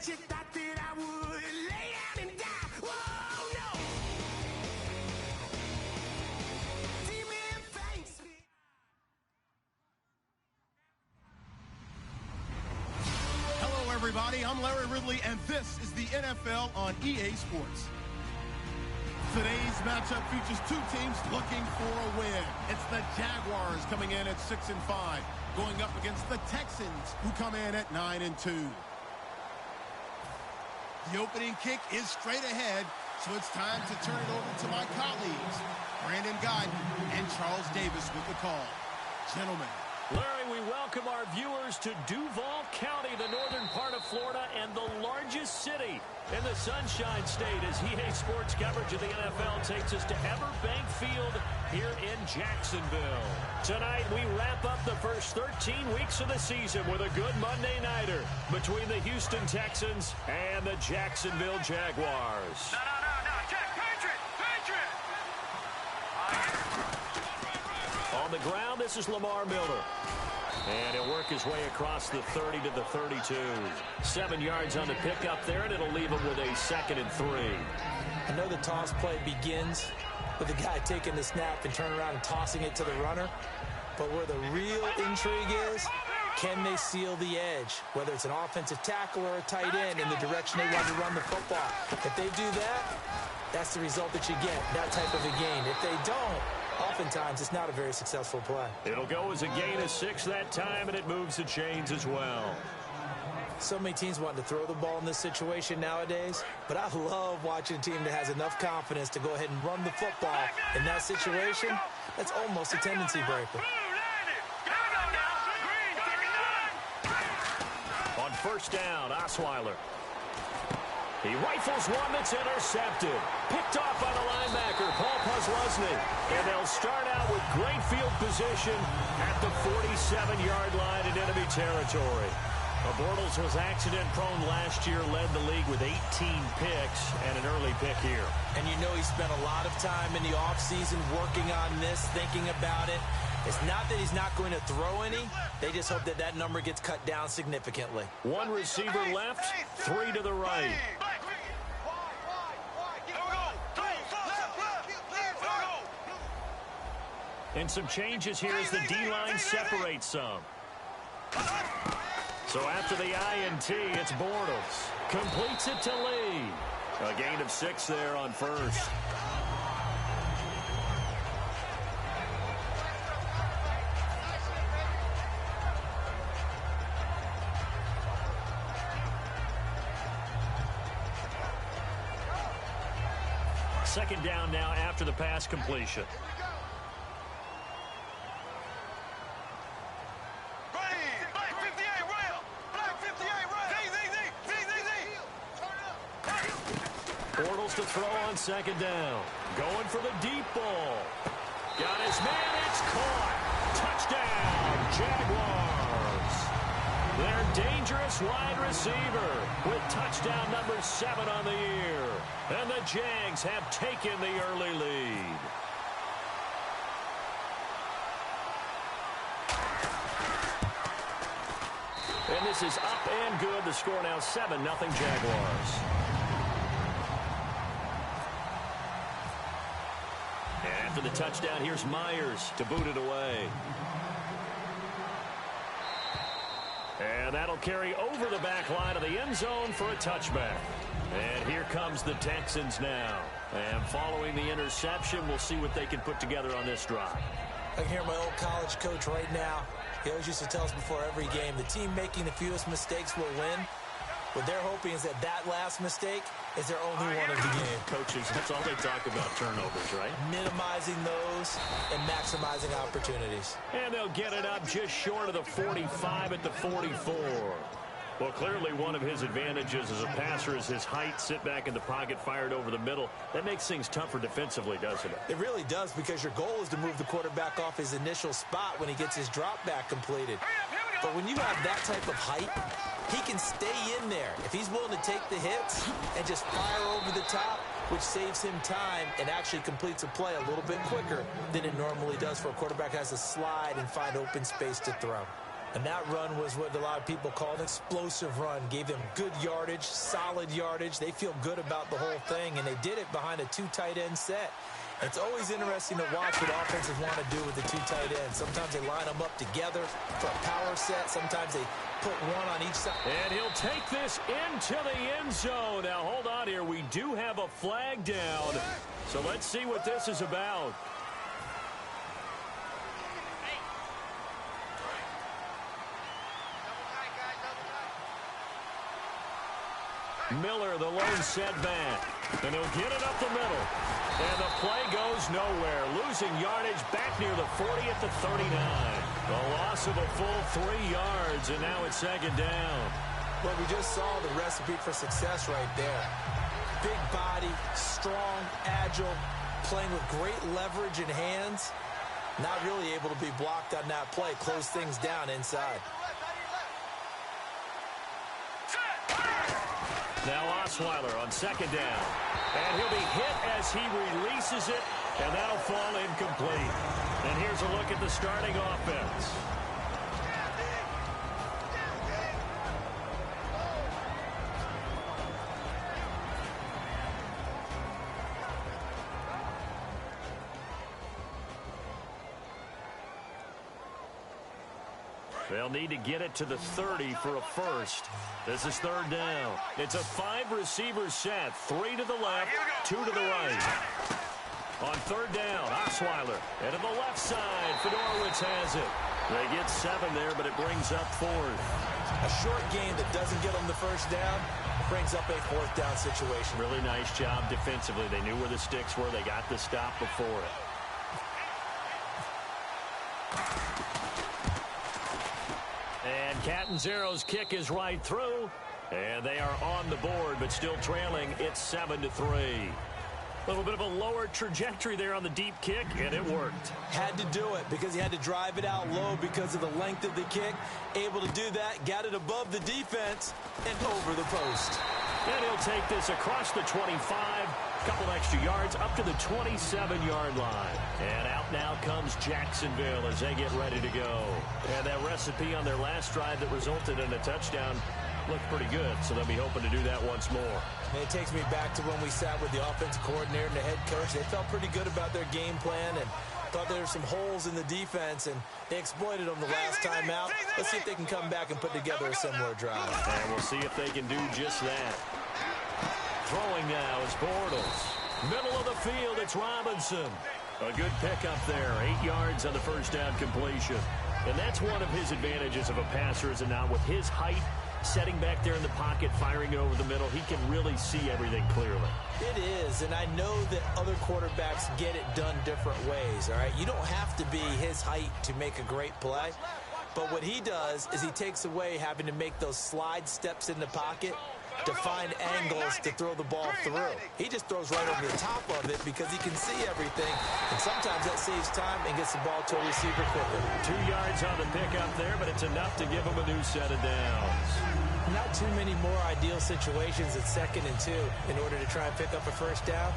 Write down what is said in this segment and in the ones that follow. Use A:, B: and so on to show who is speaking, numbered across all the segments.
A: Bet you thought that I would lay down and die. Whoa, no. Demon face me.
B: Hello, everybody. I'm Larry Ridley, and this is the NFL on EA Sports. Today's matchup features two teams looking for a win. It's the Jaguars coming in at 6-5, going up against the Texans, who come in at 9-2. The opening kick is straight ahead, so it's time to turn it over to my colleagues, Brandon Guyton and Charles Davis with the call. Gentlemen.
C: Larry, we welcome our viewers to Duval County, the northern part of Florida, and the largest city in the Sunshine State, as EA Sports coverage of the NFL takes us to Everbank Field here in Jacksonville. Tonight, we wrap up the first 13 weeks of the season with a good Monday nighter between the Houston Texans and the Jacksonville Jaguars.
D: No, Jack, Patriot!
C: On the ground, this is Lamar Miller. And he'll work his way across the 30 to the 32. 7 yards on the pickup there, and it'll leave him with a 2nd and 3.
E: I know the toss play begins with the guy taking the snap and turning around and tossing it to the runner. But where the real intrigue is, can they seal the edge? Whether it's an offensive tackle or a tight end in the direction they want to run the football. If they do that, that's the result that you get, that type of a gain. If they don't, oftentimes it's not a very successful play.
C: It'll go as a gain of 6 that time, and it moves the chains as well.
E: So many teams want to throw the ball in this situation nowadays, but I love watching a team that has enough confidence to go ahead and run the football in that situation. That's almost a tendency breaker.
C: On first down, Osweiler. He rifles one that's intercepted. Picked off by the linebacker, Paul Posluszny. And they'll start out with great field position at the 47-yard line in enemy territory. Bortles was accident-prone last year, led the league with 18 picks and an early pick here.
E: And you know he spent a lot of time in the offseason working on this, thinking about it. It's not that he's not going to throw any. They just hope that that number gets cut down significantly.
C: One receiver left, 3 to the right. And some changes here as the D-line separates some. So after the INT, it's Bortles. Completes it to Lee. A gain of 6 there on first. Second down now after the pass completion. Bortles to throw on second down. Going for the deep ball. Got his man. It's caught. Touchdown, Jaguars. Their dangerous wide receiver with touchdown number 7 on the year. And the Jags have taken the early lead. And this is up and good. The score now 7-0 Jaguars. And after the touchdown, here's Myers to boot it away. And that'll carry over the back line of the end zone for a touchback. And here comes the Texans now. And following the interception, we'll see what they can put together on this drive.
E: I can hear my old college coach right now. He always used to tell us before every game, the team making the fewest mistakes will win. What they're hoping is that that last mistake is their only one of the game.
C: Coaches, that's all they talk about, turnovers, right?
E: Minimizing those and maximizing opportunities.
C: And they'll get it up just short of the 45 at the 44. Well, clearly one of his advantages as a passer is his height, sit back in the pocket, fired over the middle. That makes things tougher defensively, doesn't it?
E: It really does, because your goal is to move the quarterback off his initial spot when he gets his drop back completed. But when you have that type of height, he can stay in there if he's willing to take the hits and just fire over the top, which saves him time and actually completes a play a little bit quicker than it normally does for a quarterback who has to slide and find open space to throw. And that run was what a lot of people call an explosive run. Gave them good yardage, solid yardage. They feel good about the whole thing, and they did it behind a 2 tight end set. It's always interesting to watch what offenses want to do with the 2 tight ends. Sometimes they line them up together for a power set. Sometimes they put one on each side.
C: And he'll take this into the end zone. Now, hold on here. We do have a flag down. So let's see what this is about. Miller, the lone setback. And he'll get it up the middle. And the play goes nowhere. Losing yardage back near the 40 at the 39. The loss of a full 3 yards, and now it's second down.
E: Well, we just saw the recipe for success right there. Big body, strong, agile, playing with great leverage in hands. Not really able to be blocked on that play. Close things down inside.
C: Now Osweiler on second down. And he'll be hit as he releases it, and that'll fall incomplete. And here's a look at the starting offense. They'll need to get it to the 30 for a first. This is third down. It's a 5-receiver set. 3 to the left, 2 to the right. On third down, Osweiler. And to the left side, Fedorowicz has it. They get 7 there, but it brings up 4th.
E: A short gain that doesn't get them the first down brings up a 4th down situation.
C: Really nice job defensively. They knew where the sticks were. They got the stop before it. And Catanzaro's kick is right through. And they are on the board, but still trailing. It's 7-3. A little bit of a lower trajectory there on the deep kick, and it worked.
E: Had to do it because he had to drive it out low because of the length of the kick. Able to do that, got it above the defense, and over the post.
C: And he'll take this across the 25, couple extra yards, up to the 27-yard line. And out now comes Jacksonville as they get ready to go. And that recipe on their last drive that resulted in a touchdown looked pretty good, so they'll be hoping to do that once more.
E: And it takes me back to when we sat with the offensive coordinator and the head coach. They felt pretty good about their game plan and thought there were some holes in the defense, and they exploited them the last time out. Let's see if they can come back and put together a similar drive.
C: And we'll see if they can do just that. Throwing now is Bortles. Middle of the field, it's Robinson. A good pickup there, 8 yards on the first down completion. And that's one of his advantages of a passer, is it not? With his height, setting back there in the pocket, firing it over the middle, he can really see everything clearly.
E: It is, and I know that other quarterbacks get it done different ways, all right? You don't have to be his height to make a great play, but what he does is he takes away having to make those slide steps in the pocket to find angles to throw the ball through. He just throws right over the top of it because he can see everything, and sometimes that saves time and gets the ball to a receiver quicker.
C: 2 yards on the pickup there, but it's enough to give him a new set of downs.
E: Not too many more ideal situations at 2nd and 2 in order to try and pick up a first down.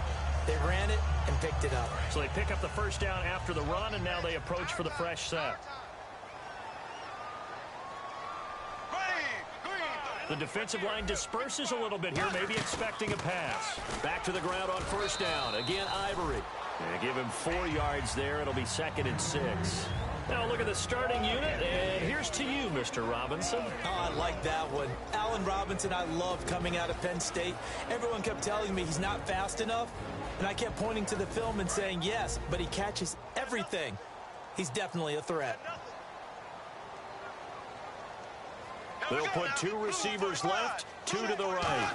E: They ran it and picked it up.
C: So they pick up the first down after the run, and now they approach for the fresh set. The defensive line disperses a little bit here, maybe expecting a pass. Back to the ground on first down. Again, Ivory. They give him 4 yards there. It'll be 2nd and 6. Now look at the starting unit, and here's to you, Mr. Robinson.
E: Oh, I like that one. Allen Robinson, I loved coming out of Penn State. Everyone kept telling me he's not fast enough, and I kept pointing to the film and saying yes, but he catches everything. He's definitely a threat.
C: They'll put 2 receivers left, 2 to the right.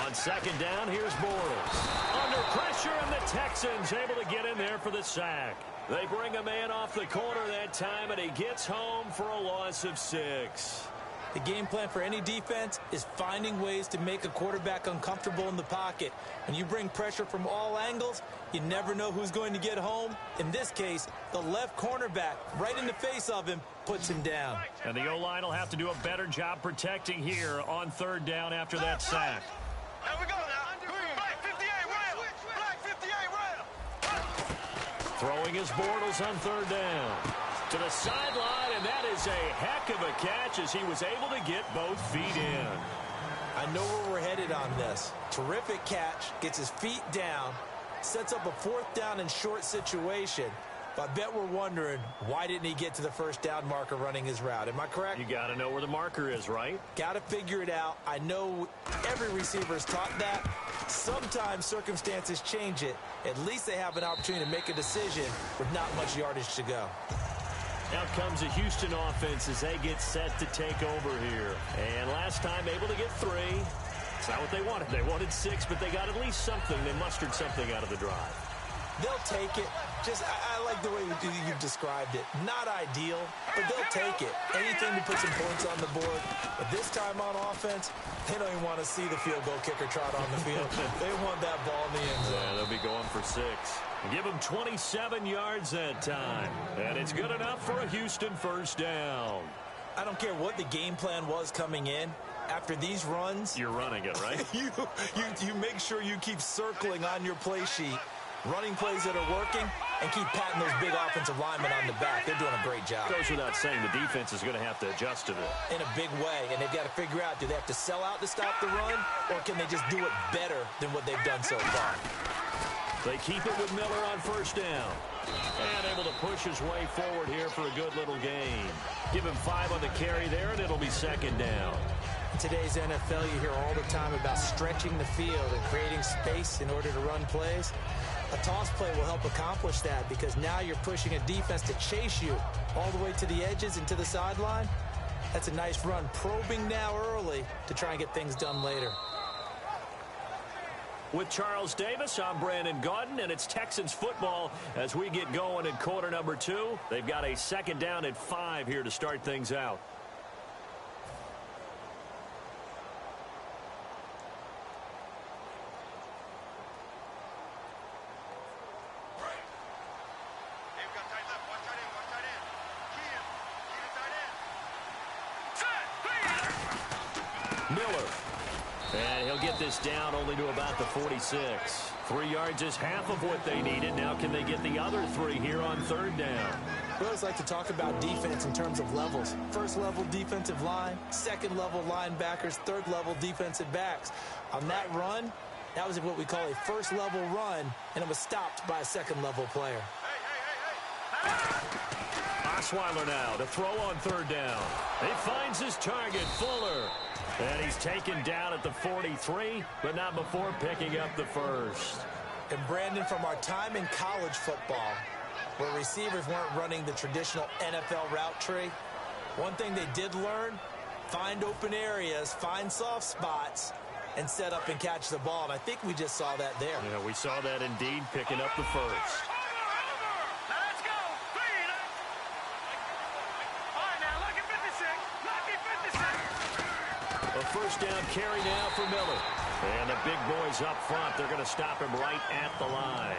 C: On second down, here's Bortles. Under pressure, and the Texans able to get in there for the sack. They bring a man off the corner that time, and he gets home for a loss of 6.
E: The game plan for any defense is finding ways to make a quarterback uncomfortable in the pocket. When you bring pressure from all angles, you never know who's going to get home. In this case, the left cornerback, right in the face of him, puts him down.
C: And the O-line will have to do a better job protecting here on third down after that sack.
D: There we go now. Black 58 rail. Black 58 rail.
C: Throwing his Bortles on third down. To the sideline, and that is a heck of a catch as he was able to get both feet in.
E: I know where we're headed on this. Terrific catch, gets his feet down, sets up a 4th down and short situation. But I bet we're wondering, why didn't he get to the first down marker running his route? Am I correct?
C: You got to know where the marker is, right?
E: Got to figure it out. I know every receiver is taught that. Sometimes circumstances change it. At least they have an opportunity to make a decision with not much yardage to go.
C: Out comes the Houston offense as they get set to take over here. And last time able to get 3. It's not what they wanted. They wanted 6, but they got at least something. They mustered something out of the drive.
E: They'll take it. I like the way you've described it. Not ideal, but they'll take it. Anything to put some points on the board. But this time on offense, they don't even want to see the field goal kicker trot on the field. They want that ball in the end zone.
C: Yeah, they'll be going for 6. Give them 27 yards that time. And it's good enough for a Houston first down.
E: I don't care what the game plan was coming in. After these runs,
C: you're running it, right?
E: you make sure you keep circling on your play sheet, running plays that are working, and keep patting those big offensive linemen on the back. They're doing a great job.
C: Goes without saying, the defense is going to have to adjust to that.
E: In a big way, and they've got to figure out, do they have to sell out to stop the run, or can they just do it better than what they've done so far?
C: They keep it with Miller on first down. And able to push his way forward here for a good little gain. Give him 5 on the carry there, and it'll be second down.
E: In today's NFL, you hear all the time about stretching the field and creating space in order to run plays. A toss play will help accomplish that because now you're pushing a defense to chase you all the way to the edges and to the sideline. That's a nice run, probing now early to try and get things done later.
C: With Charles Davis, I'm Brandon Gaudin, and it's Texans football as we get going in quarter number 2. They've got a second down at 5 here to start things out. Miller. And he'll get this down only to about the 46. 3 yards is half of what they needed. Now can they get the other 3 here on third down?
E: We always like to talk about defense in terms of levels. First level defensive line, second level linebackers, third level defensive backs. On that run, that was what we call a first level run, and it was stopped by a second level player.
C: Osweiler now to throw on third down. He finds his target, Fuller. And he's taken down at the 43, but not before picking up the first.
E: And Brandon, from our time in college football, where receivers weren't running the traditional NFL route tree, one thing they did learn, find open areas, find soft spots, and set up and catch the ball. And I think we just saw that there.
C: Yeah, we saw that indeed, picking up the first. A first down carry now for Miller. And the big boys up front, they're going to stop him right at the line.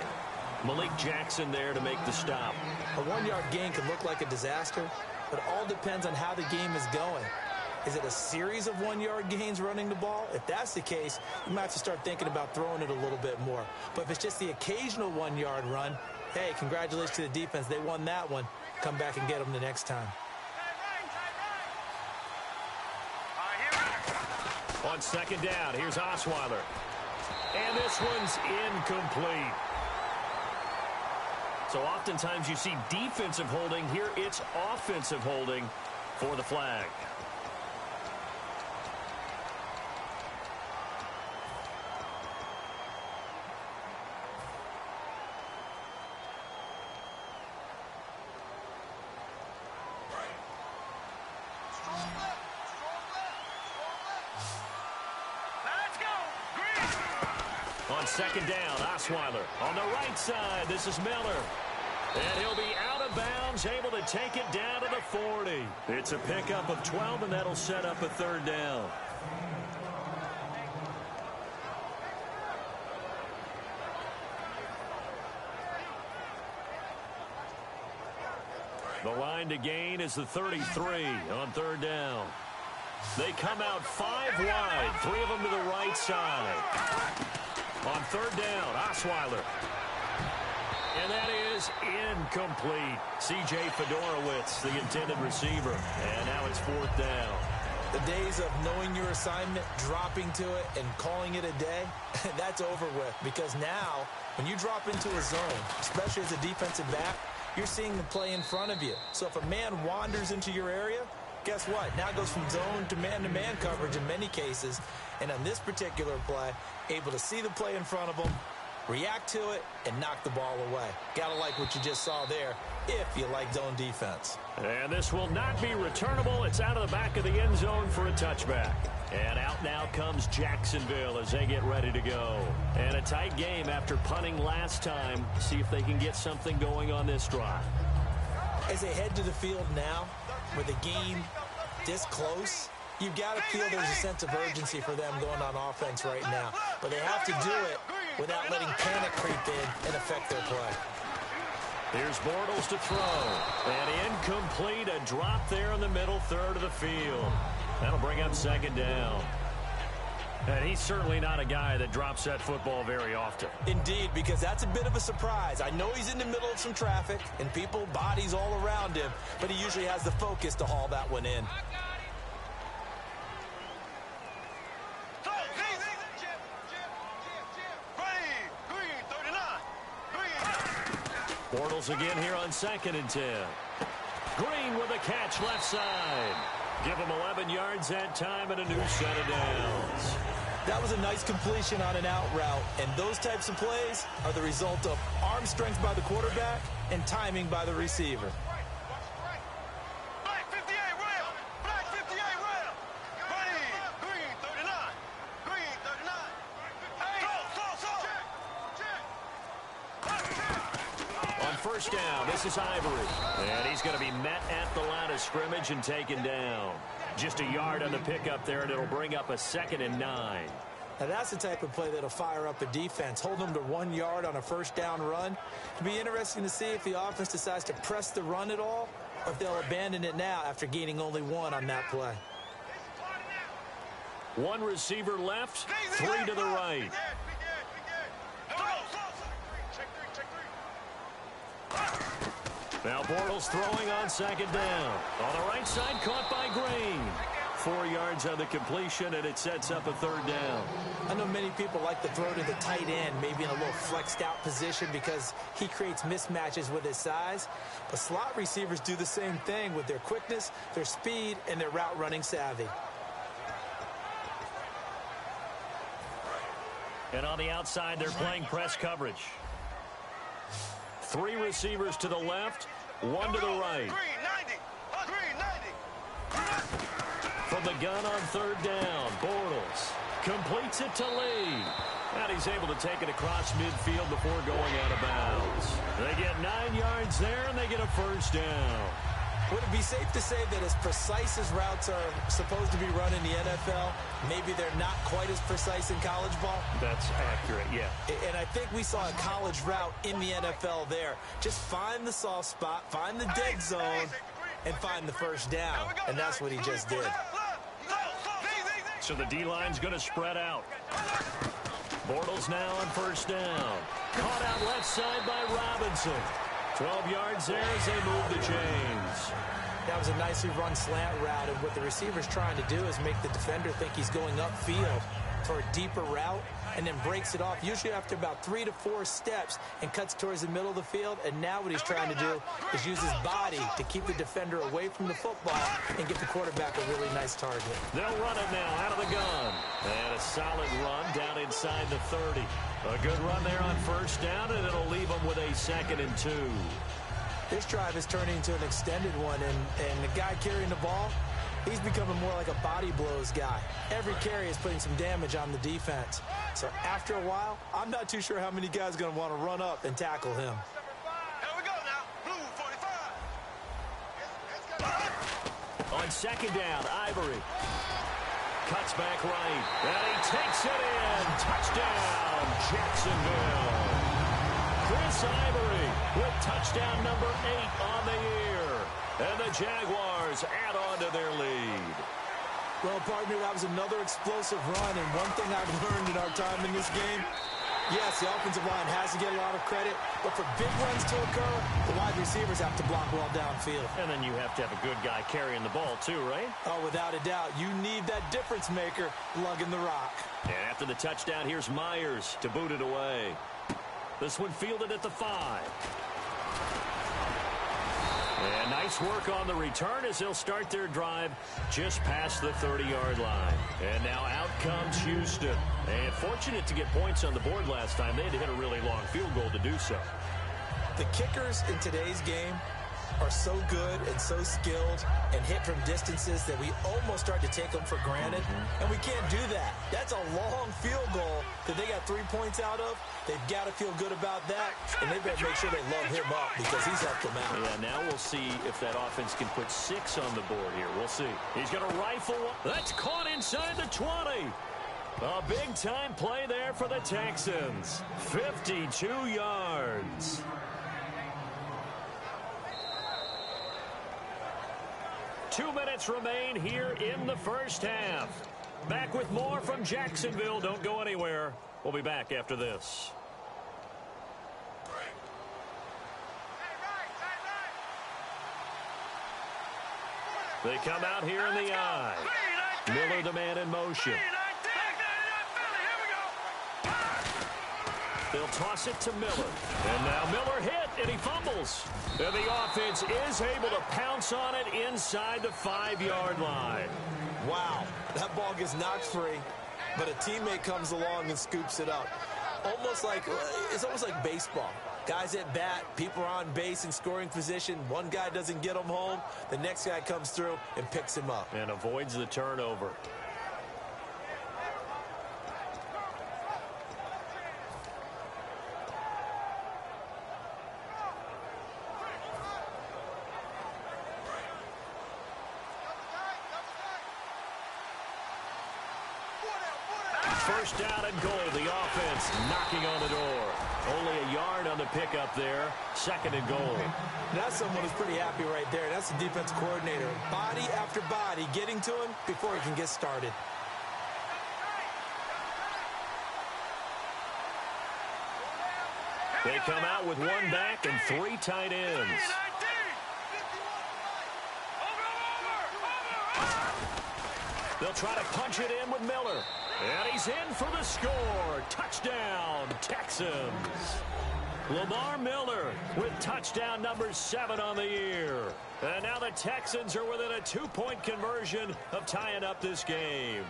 C: Malik Jackson there to make the stop.
E: A 1-yard gain could look like a disaster, but it all depends on how the game is going. Is it a series of 1-yard gains running the ball? If that's the case, you might have to start thinking about throwing it a little bit more. But if it's just the occasional 1-yard run, hey, congratulations to the defense. They won that one. Come back and get them the next time.
C: On second down, here's Osweiler. And this one's incomplete. So oftentimes you see defensive holding. Here it's offensive holding for the flag. On second down, Osweiler on the right side. This is Miller. And he'll be out of bounds, able to take it down to the 40. It's a pickup of 12, and that'll set up a third down. The line to gain is the 33 on third down. They come out 5 wide, 3 of them to the right side. On third down, Osweiler. And that is incomplete. C.J. Fedorowicz, the intended receiver. And now it's 4th down.
E: The days of knowing your assignment, dropping to it, and calling it a day, that's over with. Because now, when you drop into a zone, especially as a defensive back, you're seeing the play in front of you. So if a man wanders into your area, guess what? Now it goes from zone to man-to-man coverage in many cases. And on this particular play, able to see the play in front of him, react to it, and knock the ball away. Gotta like what you just saw there if you like zone defense.
C: And this will not be returnable. It's out of the back of the end zone for a touchback. And out now comes Jacksonville as they get ready to go. And a tight game after punting last time. See if they can get something going on this drive.
E: As they head to the field now, with the game this close, you've got to feel there's a sense of urgency for them going on offense right now. But they have to do it without letting panic creep in and affect their play.
C: Here's Bortles to throw. And incomplete, a drop there in the middle third of the field. That'll bring up 2nd down. And he's certainly not a guy that drops that football very often.
E: Indeed, because that's a bit of a surprise. I know he's in the middle of some traffic and people, bodies all around him, but he usually has the focus to haul that one in.
C: Bortles again here on 2nd and 10. Green with a catch left side. Give him 11 yards that time and a new set of downs.
E: That was a nice completion on an out route, and those types of plays are the result of arm strength by the quarterback and timing by the receiver.
D: Black 58 rail. Black 58 rail. Green 39. Green 39.
C: On 1st down, this is Ivory. And he's going to be met at the line of scrimmage and taken down. Just a yard on the pickup there, and it'll bring up a 2nd and 9.
E: Now that's the type of play that'll fire up a defense. Hold them to 1 yard on a 1st down run. It'll be interesting to see if the offense decides to press the run at all, or if they'll abandon it now after gaining only 1 on that play.
C: 1 receiver left, 3 to the right. Now Bortles throwing on 2nd down. On the right side, caught by Green. 4 yards on the completion, and it sets up a 3rd down.
E: I know many people like to throw to the tight end, maybe in a little flexed out position because he creates mismatches with his size. But slot receivers do the same thing with their quickness, their speed, and their route running savvy.
C: And on the outside, they're playing press coverage. 3 receivers to the left, 1 to the right.
D: Green 90. Green 90.
C: From the gun on 3rd down, Bortles completes it to Lee. And he's able to take it across midfield before going out of bounds. They get 9 yards there, and they get a 1st down.
E: Would it be safe to say that as precise as routes are supposed to be run in the NFL, maybe they're not quite as precise in college ball?
C: That's accurate, yeah.
E: And I think we saw a college route in the NFL there. Just find the soft spot, find the dead zone, and find the 1st down. And that's what he just did.
C: So the D-line's going to spread out. Bortles now on 1st down. Caught out left side by Robinson. 12 yards there as they move the chains.
E: That was a nicely run slant route, and what the receiver's trying to do is make the defender think he's going upfield for a deeper route and then breaks it off, usually after about 3 to 4 steps, and cuts towards the middle of the field. And now what he's trying to do is use his body to keep the defender away from the football and give the quarterback a really nice target.
C: They'll run it now out of the gun. And a solid run down inside the 30. A good run there on 1st down, and it'll leave them with a 2nd and 2.
E: This drive is turning into an extended one, and the guy carrying the ball, he's becoming more like a body blows guy. Every carry is putting some damage on the defense. So after a while, I'm not too sure how many guys are going to want to run up and tackle him.
D: Here we go now. Blue 45.
C: On 2nd down, Ivory. Cuts back right, and he takes it in. Touchdown, Jacksonville. Chris Ivory with touchdown number 8 on the year. And the Jaguars add on to their lead.
E: Well, partner, that was another explosive run, and one thing I've learned in our time in this game, Yes, the offensive line has to get a lot of credit, but for big runs to occur, the wide receivers have to block well downfield.
C: And then you have to have a good guy carrying the ball too, right?
E: Oh, without a doubt. You need that difference maker lugging the rock.
C: And after the touchdown, here's Myers to boot it away. This one fielded at the 5. And nice work on the return as they'll start their drive just past the 30-yard line. And now out comes Houston. And fortunate to get points on the board last time. They had to hit a really long field goal to do so.
E: The kickers in today's game are so good and so skilled and hit from distances that we almost start to take them for granted. And we can't do that. That's a long field goal that they got 3 points out of. They've got to feel good about that, and they better make sure they load him up because he's helped them out.
C: Yeah, now we'll see if that offense can put 6 on the board here. We'll see. He's going to rifle. That's caught inside the 20. A big-time play there for the Texans. 52 yards. Two minutes remain here in the first half. Back with more from Jacksonville. Don't go anywhere. We'll be back after this. They come out here in the eye. Miller, the man in motion. They'll toss it to Miller. And now Miller hit, and he fumbles. And the offense is able to pounce on it inside the 5-yard line.
E: Wow, that ball gets knocked free, but a teammate comes along and scoops it up. It's almost like baseball. Guys at bat, people are on base in scoring position. One guy doesn't get him home. The next guy comes through and picks him up.
C: And avoids the turnover. First down and goal. The offense knocking on the door. Only a yard on the pickup there. Second and goal.
E: That's someone who's pretty happy right there. That's the defense coordinator. Body after body getting to him before he can get started.
C: They come out with one back and 3 tight ends. They'll try to punch it in with Miller. And he's in for the score. Touchdown, Texans. Lamar Miller with touchdown number 7 on the year. And now the Texans are within a 2-point conversion of tying up this game.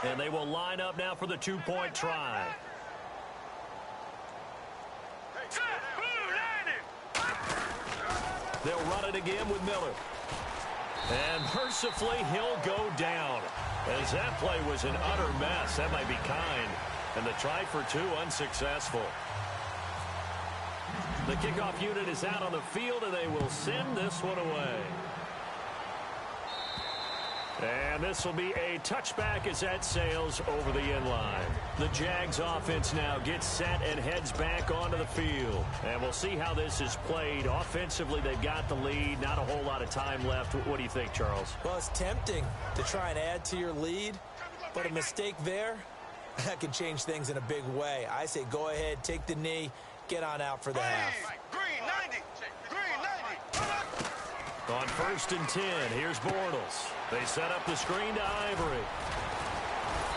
C: And they will line up now for the 2-point try. They'll run it again with Miller. And mercifully, he'll go down. As that play was an utter mess. That might be kind. And the try for 2 unsuccessful. The kickoff unit is out on the field, and they will send this one away. And this will be a touchback as that sails over the inline. The Jags offense now gets set and heads back onto the field. And we'll see how this is played. Offensively, they've got the lead. Not a whole lot of time left. What do you think, Charles?
E: Well, it's tempting to try and add to your lead, but a mistake there, that could change things in a big way. I say go ahead, take the knee, get on out for the half.
D: Green 90. Green 90.
C: On 1st and 10, here's Bortles. They set up the screen to Ivory.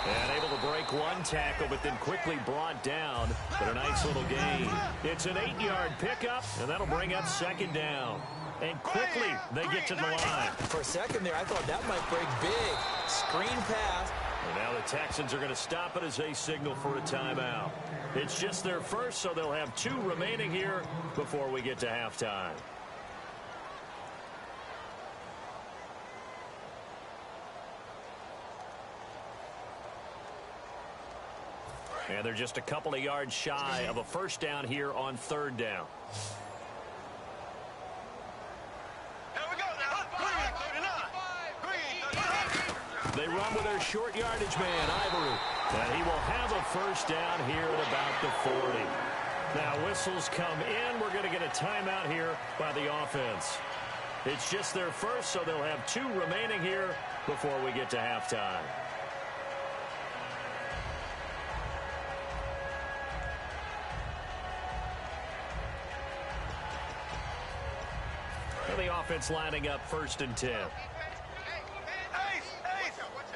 C: And able to break one tackle, but then quickly brought down. But a nice little gain. It's an 8-yard pickup, and that'll bring up 2nd down. And quickly, they get to the line.
E: For a second there, I thought that might break big. Screen pass.
C: And now the Texans are going to stop it as they signal for a timeout. It's just their first, so they'll have 2 remaining here before we get to halftime. And they're just a couple of yards shy of a first down here on 3rd down.
D: Here we go now. Green 39. Green 39.
C: They run with their short yardage man, Ivory. And he will have a first down here at about the 40. Now whistles come in. We're going to get a timeout here by the offense. It's just their first, so they'll have 2 remaining here before we get to halftime. And the offense lining up 1st and 10.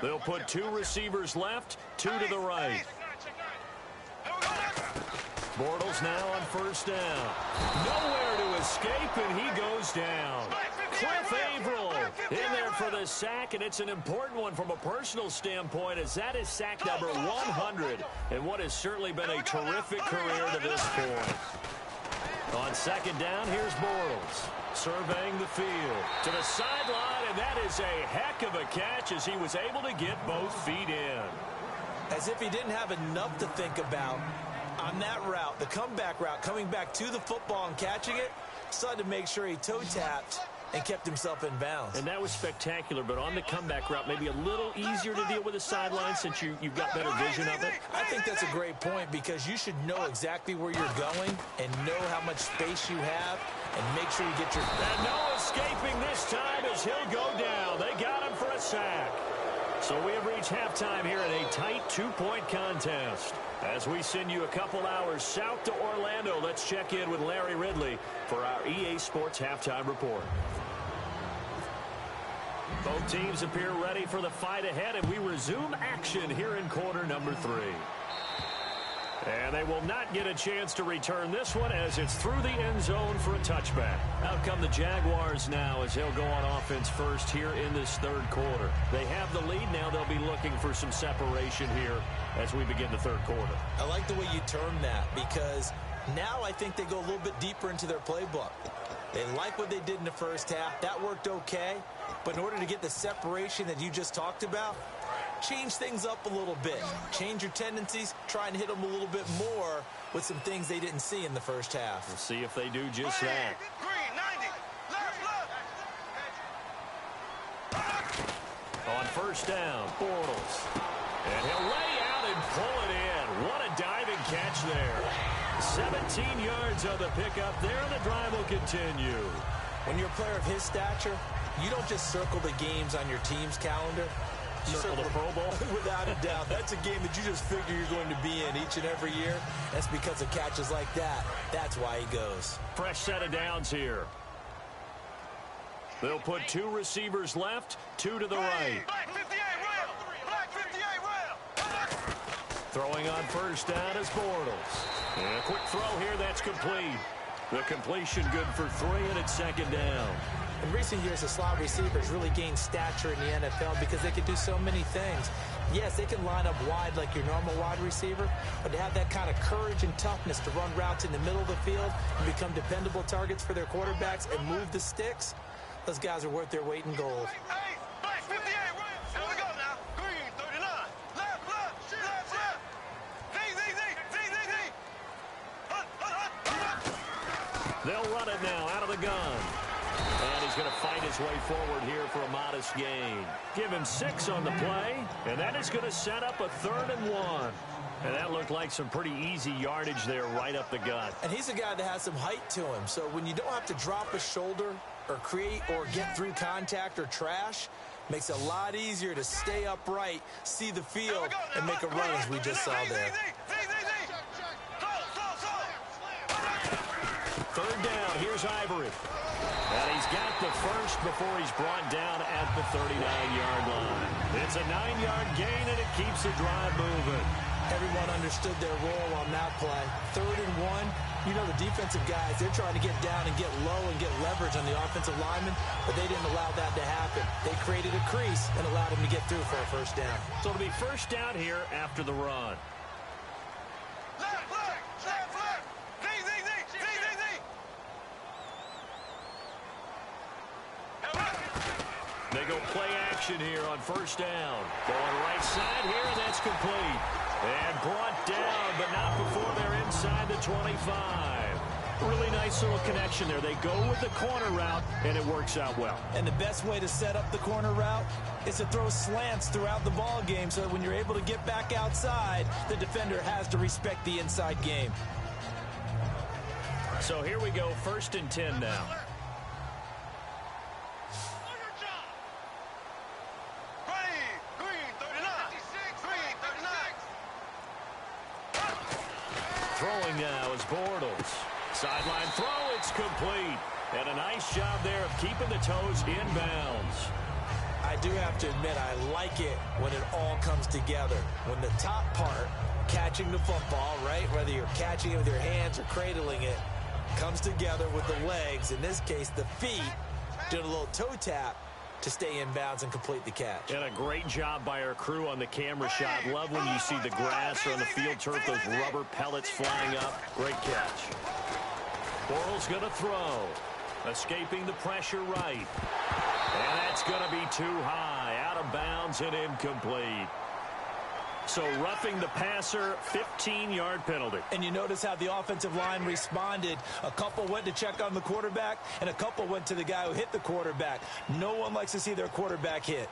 C: They'll put 2 receivers left, 2 to the right. Bortles now on 1st down. Nowhere to escape, and he goes down. Cliff Averill in there for the sack, and it's an important one from a personal standpoint, as that is sack number 100, and what has certainly been a terrific career to this point. On 2nd down, here's Bortles surveying the field to the sideline, and that is a heck of a catch as he was able to get both feet in.
E: As if he didn't have enough to think about on that route, the comeback route, coming back to the football and catching it, decided to make sure he toe-tapped and kept himself in bounds.
C: And that was spectacular, but on the comeback route, maybe a little easier to deal with the sideline since you've got better vision of it.
E: I think that's a great point, because you should know exactly where you're going and know how much space you have and make sure you get your...
C: And no escaping this time as he'll go down. They got him for a sack. So we have reached halftime here in a tight 2-point contest. As we send you a couple hours south to Orlando, let's check in with Larry Ridley for our EA Sports Halftime Report. Both teams appear ready for the fight ahead, and we resume action here in quarter number 3. And they will not get a chance to return this one as it's through the end zone for a touchback. Out come the Jaguars now as they'll go on offense first here in this 3rd quarter. They have the lead now. They'll be looking for some separation here as we begin the 3rd quarter.
E: I like the way you term that, because now I think they go a little bit deeper into their playbook. They like what they did in the first half. That worked okay. But in order to get the separation that you just talked about, change things up a little bit. Change your tendencies. Try and hit them a little bit more with some things they didn't see in the first half.
C: We'll see if they do just that. On 1st down, Bortles. And he'll lay out and pull it in. What a diving catch there. 17 yards on the pickup there, and the drive will continue.
E: When you're a player of his stature, you don't just circle the games on your team's calendar. You
C: circle the Pro Bowl?
E: Without a doubt. That's a game that you just figure you're going to be in each and every year. That's because of catches like that. That's why he goes.
C: Fresh set of downs here. They'll put 2 receivers left, 2 to the right. Throwing on 1st down is Bortles. And a quick throw here, that's complete. The completion good for 3, and it's 2nd down.
E: In recent years, the slot receivers really gained stature in the NFL because they can do so many things. Yes, they can line up wide like your normal wide receiver, but to have that kind of courage and toughness to run routes in the middle of the field and become dependable targets for their quarterbacks and move the sticks, those guys are worth their weight in gold.
C: They'll run it now out of the gun. And he's going to fight his way forward here for a modest gain. Give him 6 on the play, and that is going to set up a 3rd and 1. And that looked like some pretty easy yardage there right up the gut.
E: And he's a guy that has some height to him, so when you don't have to drop a shoulder or create or get through contact or trash, makes it a lot easier to stay upright, see the field, and make a run as we just saw there.
C: 3rd down, here's Ivory. And he's got the first before he's brought down at the 39-yard line. It's a 9-yard gain, and it keeps the drive moving.
E: Everyone understood their role on that play. 3rd and 1, you know the defensive guys, they're trying to get down and get low and get leverage on the offensive lineman, but they didn't allow that to happen. They created a crease and allowed him to get through for a 1st down.
C: So it'll be 1st down here after the run. They go play action here on 1st down. Going right side here, and that's complete. And brought down, but not before they're inside the 25. Really nice little connection there. They go with the corner route, and it works out well.
E: And the best way to set up the corner route is to throw slants throughout the ball game so that when you're able to get back outside, the defender has to respect the inside game.
C: So here we go, 1st and 10 now. Sideline throw, it's complete. And a nice job there of keeping the toes in bounds.
E: I do have to admit, I like it when it all comes together. When the top part, catching the football, right, whether you're catching it with your hands or cradling it, comes together with the legs, in this case the feet, doing a little toe tap to stay in bounds and complete the catch.
C: And a great job by our crew on the camera shot. Love when you see the grass or on the field turf, those rubber pellets flying up. Great catch. Bortles going to throw. Escaping the pressure right. And that's going to be too high. Out of bounds and incomplete. So roughing the passer, 15-yard penalty.
E: And you notice how the offensive line responded. A couple went to check on the quarterback, and a couple went to the guy who hit the quarterback. No one likes to see their quarterback hit.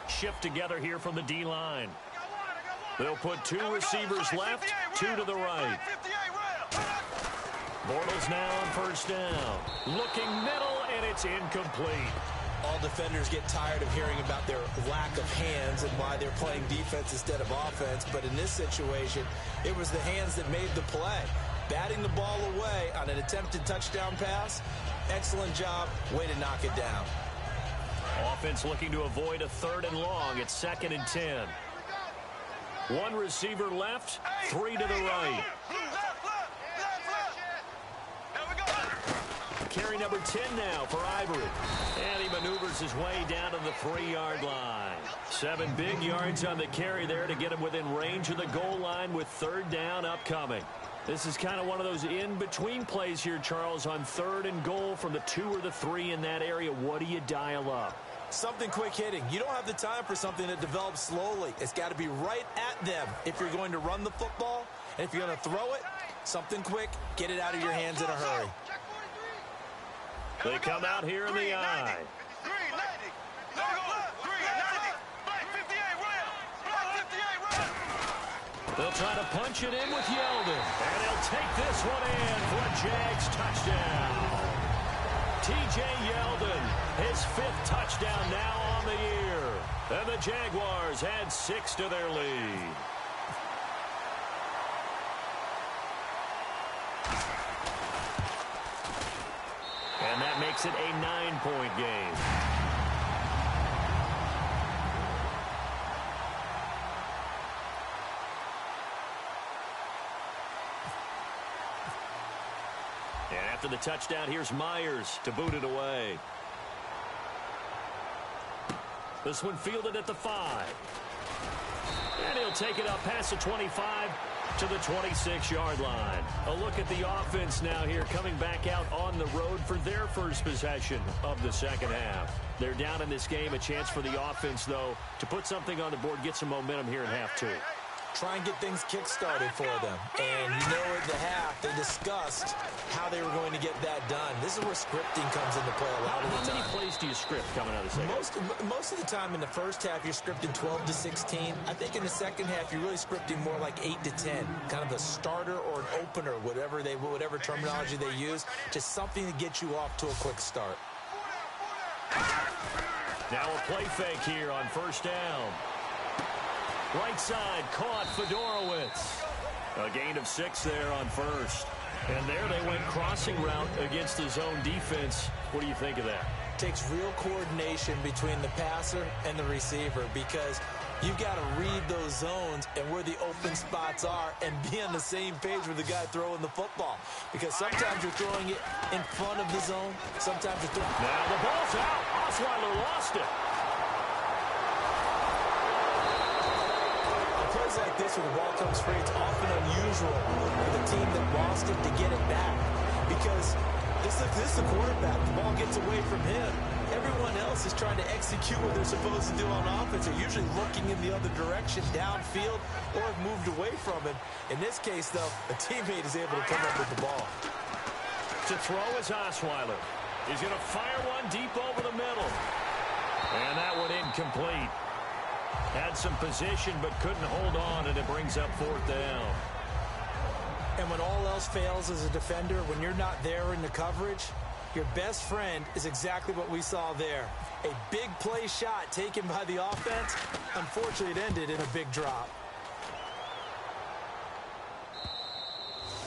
C: Shift together here from the D-line. They'll put two receivers left, two to the right. Bortles now on first down. Looking middle, and it's incomplete.
E: All defenders get tired of hearing about their lack of hands and why they're playing defense instead of offense. But in this situation, it was the hands that made the play. Batting the ball away on an attempted touchdown pass. Excellent job. Way to knock it down.
C: Offense looking to avoid a 3rd and long. It's 2nd and 10. One receiver left, three to the right. Carry number 10 now for Ivory. And he maneuvers his way down to the 3-yard line. 7 big yards on the carry there to get him within range of the goal line with 3rd down upcoming. This is kind of one of those in-between plays here, Charles, on 3rd and goal from the 2 or the 3 in that area. What do you dial up?
E: Something quick hitting. You don't have the time for something that develops slowly. It's got to be right at them if you're going to run the football. And if you're going to throw it, something quick, get it out of your hands in a hurry.
C: They come out here in the eye. They'll try to punch it in with Yeldon. And he'll take this one in for a Jags touchdown. T.J. Yeldon, his 5th touchdown now on the year. And the Jaguars add 6 to their lead. And that makes it a 9-point game. And after the touchdown, here's Myers to boot it away. This one fielded at the 5. And he'll take it up past the 25 to the 26-yard line. A look at the offense now here, coming back out on the road for their first possession of the second half. They're down in this game. A chance for the offense, though, to put something on the board, get some momentum here in half 2.
E: Try and get things kick-started for them. And you know at the half, they discussed how they were going to get that done. This is where scripting comes into play a lot of the time.
C: How many plays do you script coming out of the second half?
E: Most of the time in the first half, you're scripting 12 to 16. I think in the second half, you're really scripting more like 8 to 10. Kind of a starter or an opener, whatever terminology they use. Just something to get you off to a quick start.
C: Now a play fake here on first down. Right side caught Fedorowicz. A gain of 6 there on first. And there they went crossing route against the zone defense. What do you think of that?
E: Takes real coordination between the passer and the receiver because you've got to read those zones and where the open spots are and be on the same page with the guy throwing the football. Because sometimes you're throwing it in front of the zone. Sometimes you're throwing...
C: Now the ball's out. Osweiler lost it.
E: Plays like this where the ball comes free, it's often unusual for the team that lost it to get it back because this is the quarterback. The ball gets away from him. Everyone else is trying to execute what they're supposed to do on offense. They're usually looking in the other direction, downfield, or have moved away from him. In this case, though, a teammate is able to come up with the ball.
C: To throw is Osweiler. He's going to fire one deep over the middle. And that one incomplete. Had some position but couldn't hold on, and it brings up 4th down.
E: And when all else fails as a defender, when you're not there in the coverage, your best friend is exactly what we saw there. A big play shot taken by the offense. Unfortunately, it ended in a big drop.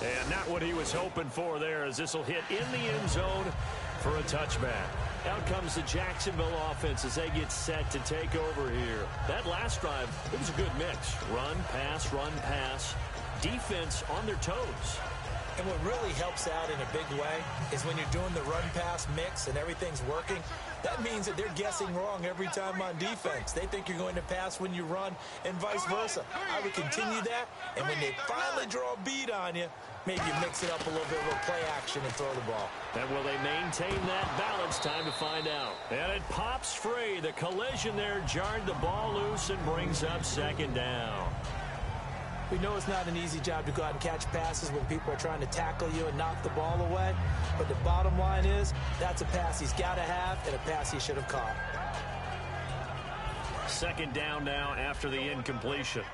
C: And not what he was hoping for there, as this will hit in the end zone for a touchback. Out comes the Jacksonville offense as they get set to take over here. That last drive, it was a good mix. Run, pass, defense on their toes.
E: And what really helps out in a big way is when you're doing the run-pass mix and everything's working, that means that they're guessing wrong every time on defense. They think you're going to pass when you run and vice versa. I would continue that, and when they finally draw a beat on you, maybe you mix it up a little bit with play action and throw the ball.
C: And will they maintain that balance? Time to find out. And it pops free. The collision there jarred the ball loose and brings up second down.
E: We know it's not an easy job to go out and catch passes when people are trying to tackle you and knock the ball away. But the bottom line is, that's a pass he's got to have and a pass he should have caught.
C: Second down now after the incompletion.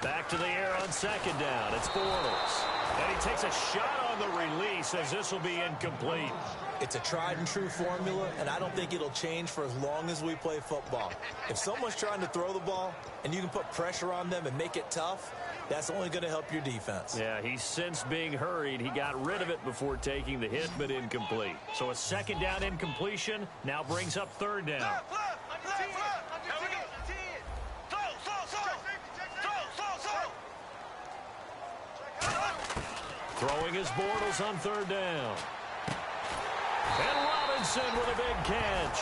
C: Back to the air on second down. It's Bortles. And he takes a shot on the release as this will be incomplete.
E: It's a tried and true formula, and I don't think it'll change for as long as we play football. If someone's trying to throw the ball and you can put pressure on them and make it tough, that's only going to help your defense.
C: Yeah, he's since being hurried. He got rid of it before taking the hit, but incomplete. So a second down incompletion now brings up third down. Throwing his Bortles on third down. And Robinson with a big catch.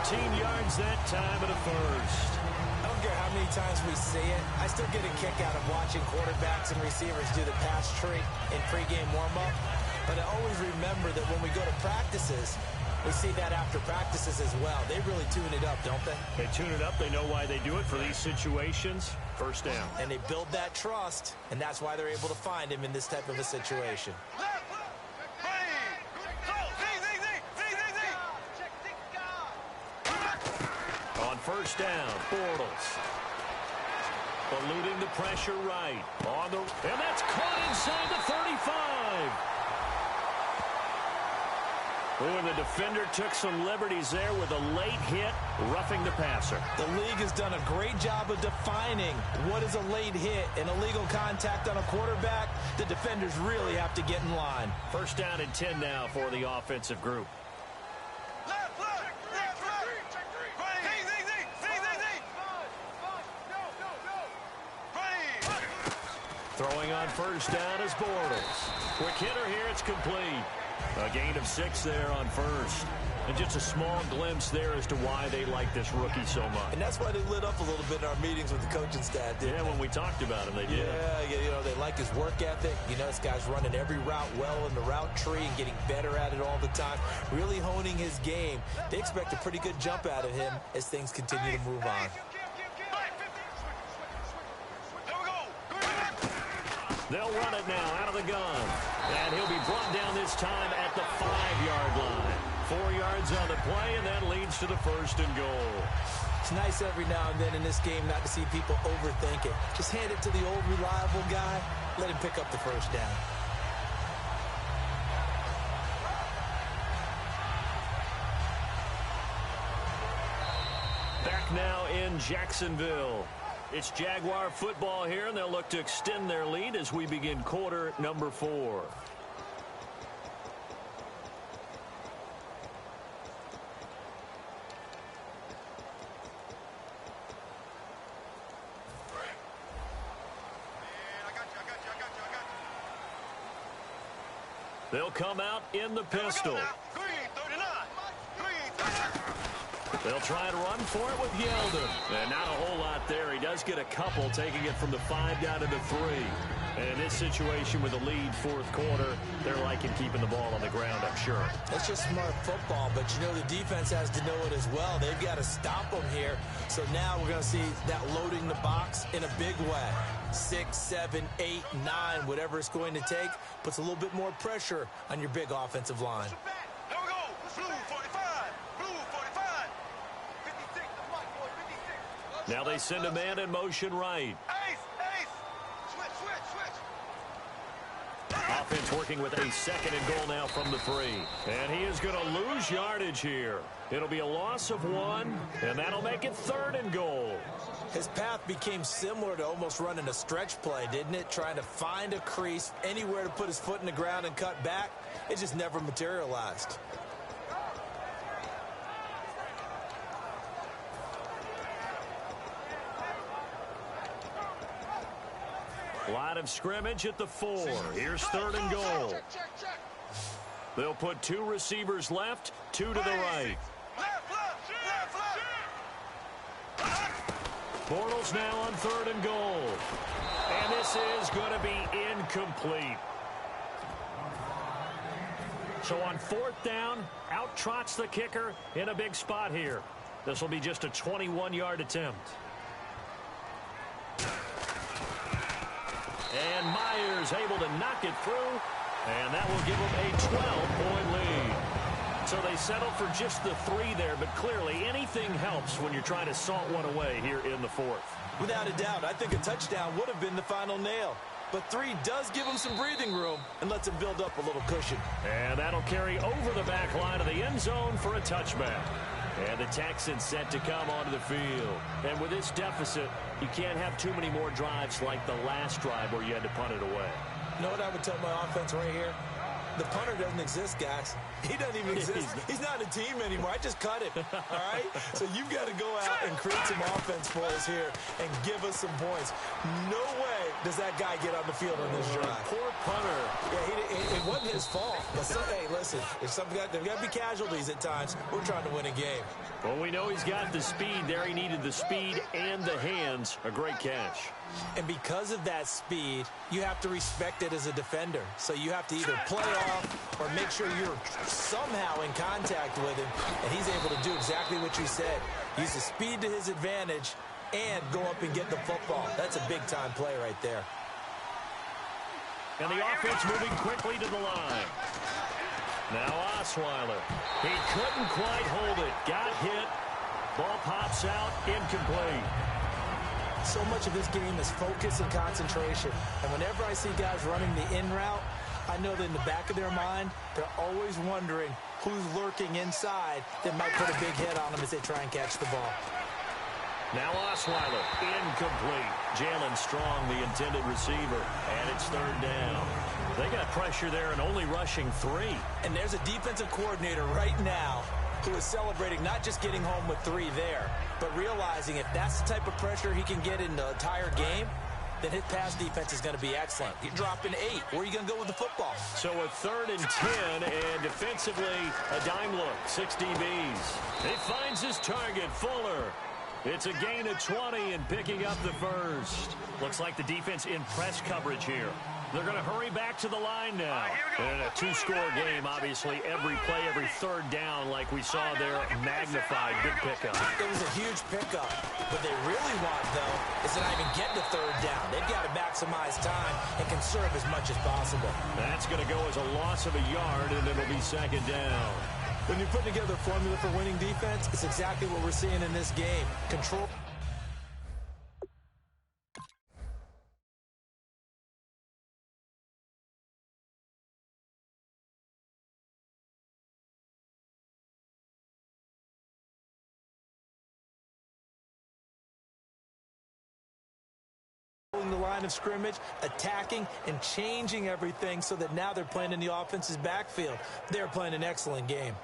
C: 13 yards that time at a first.
E: I don't care how many times we see it. I still get a kick out of watching quarterbacks and receivers do the pass tree in pregame warm-up. But I always remember that when we go to practices, we see that after practices as well. They really tune it up, don't they?
C: They tune it up. They know why they do it for these situations. First down.
E: And they build that trust, and that's why they're able to find him in this type of a situation.
C: On first down, Bortles. Eluding the pressure right. And that's caught inside the 35. Oh, and the defender took some liberties there with a late hit, roughing the passer.
E: The league has done a great job of defining what is a late hit and illegal contact on a quarterback. The defenders really have to get in line.
C: First down and 10 now for the offensive group. Throwing on first down is Bortles. Quick hitter here, it's complete. A gain of 6 there on first. And just a small glimpse there as to why they like this rookie so much.
E: And that's why they lit up a little bit in our meetings with the coaching staff, didn't they?
C: When we talked about him, they did.
E: Yeah, you know, they like his work ethic. You know, this guy's running every route well in the route tree and getting better at it all the time. Really honing his game. They expect a pretty good jump out of him as things continue to move on.
C: They'll run it now out of the gun. And he'll be brought down this time at the 5-yard line. 4 yards on the play, and that leads to the first and goal.
E: It's nice every now and then in this game not to see people overthink it. Just hand it to the old reliable guy. Let him pick up the first down.
C: Back now in Jacksonville. It's Jaguar football here, and they'll look to extend their lead as we begin quarter number 4. They'll come out in the pistol. They'll try to run for it with Yeldon. And not a whole lot there. He does get a couple, taking it from the 5 down to the 3. And in this situation with a lead fourth quarter, they're liking keeping the ball on the ground, I'm sure.
E: That's just smart football, but you know the defense has to know it as well. They've got to stop them here. So now we're going to see that loading the box in a big way. 6, 7, 8, 9, whatever it's going to take, puts a little bit more pressure on your big offensive line.
C: Now they send a man in motion right. Off offense working with a 2nd and goal now from the 3. And he is going to lose yardage here. It'll be a loss of 1, and that'll make it 3rd and goal.
E: His path became similar to almost running a stretch play, didn't it? Trying to find a crease, anywhere to put his foot in the ground and cut back. It just never materialized.
C: Line of scrimmage at the 4. Here's 3rd and goal. They'll put 2 receivers left, 2 to the right. Bortles now on 3rd and goal. And this is going to be incomplete. So on 4th down, out trots the kicker in a big spot here. This will be just a 21-yard attempt. And Myers able to knock it through, and that will give them a 12-point lead. So they settle for just the 3 there, but clearly anything helps when you're trying to salt one away here in the 4th.
E: Without a doubt, I think a touchdown would have been the final nail. But 3 does give them some breathing room and lets them build up a little cushion.
C: And that'll carry over the back line of the end zone for a touchback. And the Texans set to come onto the field. And with this deficit, you can't have too many more drives like the last drive where you had to punt it away.
E: You know what I would tell my offense right here? The punter doesn't exist, guys. He doesn't even exist. He's not a team anymore. I just cut him, all right? So you've got to go out and create some offense for us here and give us some points. No way does that guy get on the field on this drive.
C: Poor punter.
E: Yeah, it wasn't his fault. But hey, listen, there's got to be casualties at times. We're trying to win a game.
C: Well, we know he's got the speed there. He needed the speed and the hands. A great catch.
E: And because of that speed, you have to respect it as a defender. So you have to either play off or make sure you're somehow in contact with him. And he's able to do exactly what you said. Use the speed to his advantage and go up and get the football. That's a big-time play right there.
C: And the offense moving quickly to the line. Now Osweiler. He couldn't quite hold it. Got hit. Ball pops out. Incomplete.
E: So much of this game is focus and concentration. And whenever I see guys running the in route, I know that in the back of their mind, they're always wondering who's lurking inside that might put a big hit on them as they try and catch the ball.
C: Now Osweiler, incomplete. Jalen Strong, the intended receiver, and it's 3rd down. They got pressure there and only rushing 3.
E: And there's a defensive coordinator right now who is celebrating not just getting home with 3 there, but realizing if that's the type of pressure he can get in the entire game, then his pass defense is going to be excellent. You're dropping 8. Where are you going to go with the football?
C: So a 3rd and 10, and defensively, a dime look, 6 DBs. He finds his target, Fuller. It's a gain of 20 and picking up the first. Looks like the defense in press coverage here. They're going to hurry back to the line now. And a 2-score game, obviously, every play, every 3rd down, like we saw there, magnified. Big pickup.
E: It was a huge pickup. What they really want, though, is to not even get to 3rd down. They've got to maximize time and conserve as much as possible.
C: That's going to go as a loss of a yard, and it'll be 2nd down.
E: When you put together a formula for winning defense, it's exactly what we're seeing in this game. Control. The line of scrimmage, attacking and changing everything so that now they're playing in the offense's backfield. They're playing an excellent game.